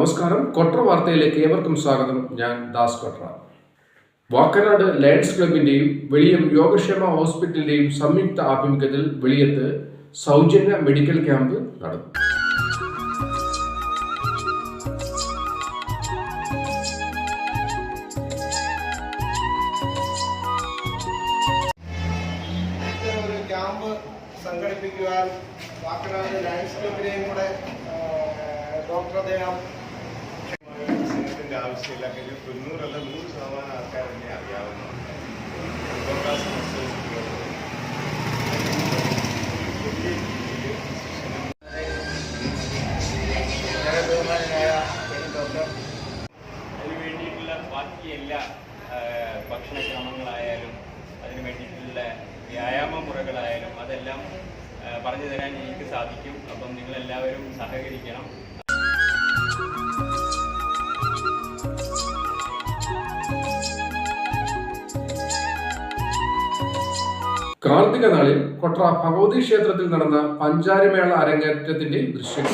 നമസ്കാരം. കൊട്ര വാർത്തയിലേക്ക് ഏവർക്കും സ്വാഗതം. ഞാൻ ദാസ് കൊട്ര. വാക്കനാട് ലയൺസ് ക്ലബിന്റെയും വെളിയം യോഗക്ഷേമ ഹോസ്പിറ്റലിന്റെയും സംയുക്ത ആഭിമുഖ്യത്തിൽ വെളിയത്ത് സൗജന്യ മെഡിക്കൽ ക്യാമ്പ് നടന്നു. ക്യാമ്പ് സംഘടിപ്പിക്കുവാൻ വാക്കനാട് ലയൺസ് ക്ലബിനെയും കൂടെ ഡോക്ടർ അദ്ദേഹം ആവശ്യമില്ല. 90 അല്ല 100% ആൾക്കാർ തന്നെ അറിയാവുന്നതാണ്. അതിന് വേണ്ടിയിട്ടുള്ള ബാക്കി എല്ലാ ഭക്ഷണക്രമങ്ങളായാലും അതിന് വേണ്ടിയിട്ടുള്ള വ്യായാമ മുറകളായാലും അതെല്ലാം പറഞ്ഞു തരാൻ എനിക്ക് സാധിക്കും. അപ്പം നിങ്ങളെല്ലാവരും സഹകരിക്കണം. കാർത്തിക നാളിൽ കൊട്ര ഭഗവതി ക്ഷേത്രത്തിൽ നടന്ന പഞ്ചാരിമേള അരങ്ങേറ്റത്തിന്റെ ദൃശ്യങ്ങൾ.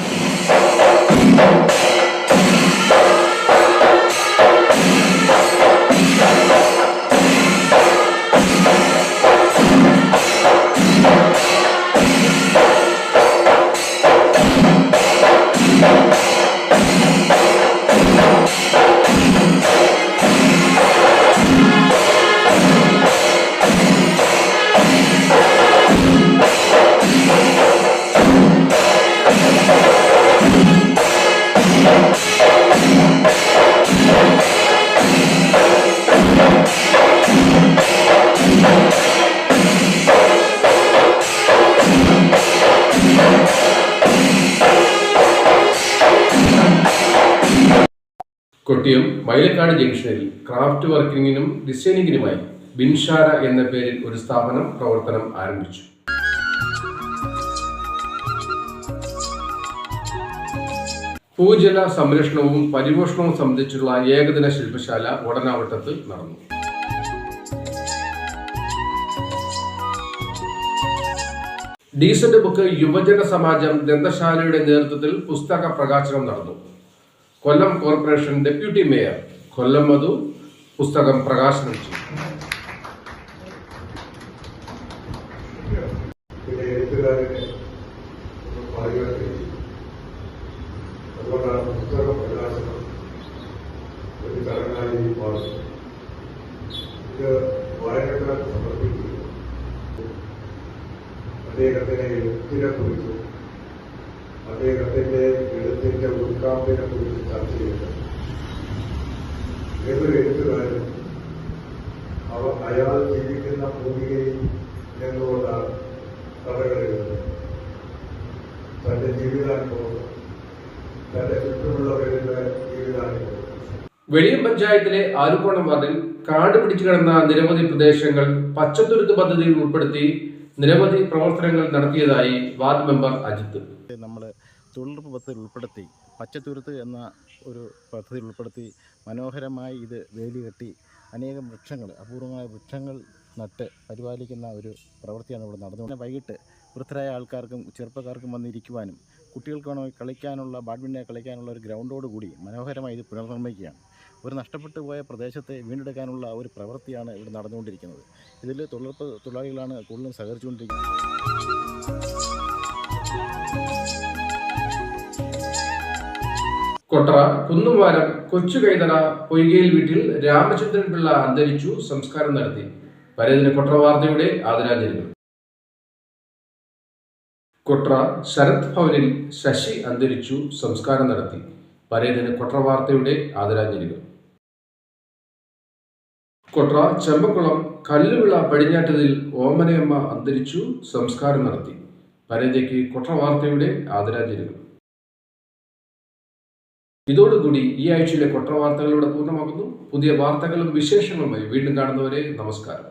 കൊട്ടിയം മൈലക്കാട് ജംഗ്ഷനിൽ ക്രാഫ്റ്റ് വർക്കിങ്ങിനും ഡിസൈനിങ്ങിനുമായി ബിൻഷാര എന്ന പേരിൽ ഒരു സ്ഥാപനം പ്രവർത്തനം ആരംഭിച്ചു. ഭൂജല സംരക്ഷണവും പരിപോഷണവും സംബന്ധിച്ചുള്ള ഏകദിന ശില്പശാല ഓടനാവട്ടത്ത് നടന്നു. ഡീസന്റ് ബുക്ക് യുവജന സമാജം ഗ്രന്ഥശാലയുടെ നേതൃത്വത്തിൽ പുസ്തക പ്രകാശനം നടന്നു. കൊല്ലം കോർപ്പറേഷൻ ഡെപ്യൂട്ടി മേയർ കൊല്ലം മധു പുസ്തകം പ്രകാശനം ചെയ്തു. അദ്ദേഹത്തിനെ എഴുത്തിനെ കുറിച്ചും അദ്ദേഹത്തിന്റെ എഴുത്തിന്റെ ഉൾക്കാമ്പിനെ കുറിച്ച് ചർച്ച ചെയ്തത്. ഏതൊരു എഴുത്തുകാരും അയാൾ ജീവിക്കുന്ന ഭൂമികയിൽ നിന്നുകൊണ്ടാണ് കഥകൾ എഴുതുന്നത്. തന്റെ ജീവിതാനുഭവം, തന്റെ ചുറ്റുമുള്ളവരുടെ ജീവിതാനുഭവം. വെളിയം പഞ്ചായത്തിലെ ആലുക്കോണം വാർഡിൽ കാട് പിടിച്ചു കിടന്ന നിരവധി പ്രദേശങ്ങൾ പച്ചത്തുരുത്ത് പദ്ധതിയിൽ ഉൾപ്പെടുത്തി നിരവധി പ്രവർത്തനങ്ങൾ നടത്തിയതായി വാർഡ് മെമ്പർ അജിത്ത്. നമ്മൾ തൊഴിലുറപ്പ് പദ്ധതിയിൽ ഉൾപ്പെടുത്തി പച്ചത്തുരുത്ത് എന്ന ഒരു പദ്ധതിയിൽ ഉൾപ്പെടുത്തി മനോഹരമായി ഇത് വേലി കെട്ടി അനേകം വൃക്ഷങ്ങൾ, അപൂർവമായ വൃക്ഷങ്ങൾ നട്ട് പരിപാലിക്കുന്ന ഒരു പ്രവൃത്തിയാണ് ഇവിടെ നടന്നത്. വൈകിട്ട് വൃദ്ധരായ ആൾക്കാർക്കും ചെറുപ്പക്കാർക്കും വന്നിരിക്കുവാനും കുട്ടികൾക്ക് വേണമെങ്കിൽ കളിക്കാനുള്ള ബാഡ്മിൻ്റൺ കളിക്കാനുള്ള ഒരു ഗ്രൗണ്ടോട് കൂടി മനോഹരമായി ഇത് പുനർനിർമ്മിക്കുകയാണ്. ഒരു നഷ്ടപ്പെട്ടു പോയ പ്രദേശത്തെ വീണ്ടെടുക്കാനുള്ള ഒരു പ്രവൃത്തിയാണ് ഇവിടെ നടന്നുകൊണ്ടിരിക്കുന്നത്. ഇതിൽ തൊഴിലുറപ്പ് തൊഴിലാളികളാണ് കൂടുതലും സഹകരിച്ചുകൊണ്ടിരിക്കുന്നത്. കൊട്ര കുന്നുംവാരം കൊച്ചുകൈതറ പൊയ്കയിൽ വീട്ടിൽ രാമചന്ദ്രൻ പിള്ള അന്തരിച്ചു. സംസ്കാരം നടത്തി. പരേതിന് കൊട്ര വാർത്തയുടെ ആദരാഞ്ജലികൾ. കൊട്ര ശരത് ഭവനിൽ ശശി അന്തരിച്ചു. സംസ്കാരം നടത്തി. പരേതിന് കൊട്ര വാർത്തയുടെ ആദരാഞ്ജലികൾ. കൊട്ര ചെമ്പക്കുളം കല്ലുവിള പടിഞ്ഞാറ്റതിൽ ഓമനയമ്മ അന്തരിച്ചു. സംസ്കാരം നടത്തി. പരേതയ്ക്ക് കൊട്ര വാർത്തയുടെ ആദരാഞ്ജലികൾ. ഇതോടുകൂടി ഈ ആഴ്ചയിലെ കൊട്ര വാർത്തകളിലൂടെ പൂർണ്ണമാകുന്നു. പുതിയ വാർത്തകളും വിശേഷങ്ങളുമായി വീണ്ടും കാണുന്നവരെ നമസ്കാരം.